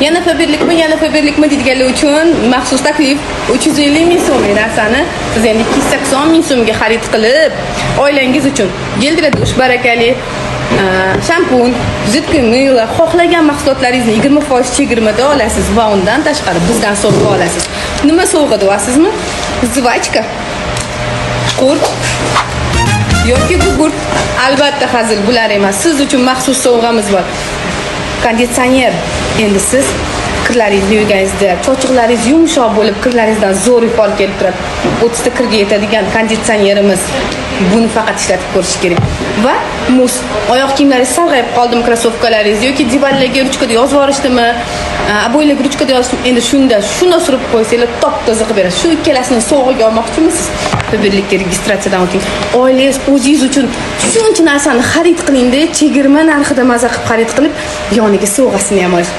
yana faberlikmi deydiganlar uchun maxsus taklif 350 ming so'mlik narsani siz endi 280 ming so'mga xarid qilib, oilangiz uchun Yildiz barakali shampun, zidki miylar, xohlagan mahsulotlaringizni 20% chegirmada olasiz va undan tashqari bizdan sovg'a olasiz. Nima sovg'a deyapsizmi? Zvachka, qurt yoki gugurt. Albatta hazil bular emas. Siz uchun maxsus sovg'amiz bor. Konditsioner. Endi siz kirlaringizni yuvganingizda chochiqlaringiz yumshoq bo'lib, kirlaringizdan zo'r ifol kelib turadi. 30 ta kirga yetadigan konditsionerimiz. Buni faqat ishlatib ko'rish kerak. Va muz. Oyoq kiyimlaringiz sarg'ayib qoldimi, krossovkalaringiz yoki divanlarga ruchkada yozib yuborishdimi? Aboylarga ruchkada yozib, endi shunda shuni surib qo'ysanglar top-toza qilib beradi. Shu ikkalasini sovg'aga olmoqchimisiz? Faberlikka registratsiyadan o'ting. Oilangiz o'zingiz uchun shuncha narsani xarid qilingda, chegirma narxida maza qilib xarid qilib, yoniga sovg'asini ham oling.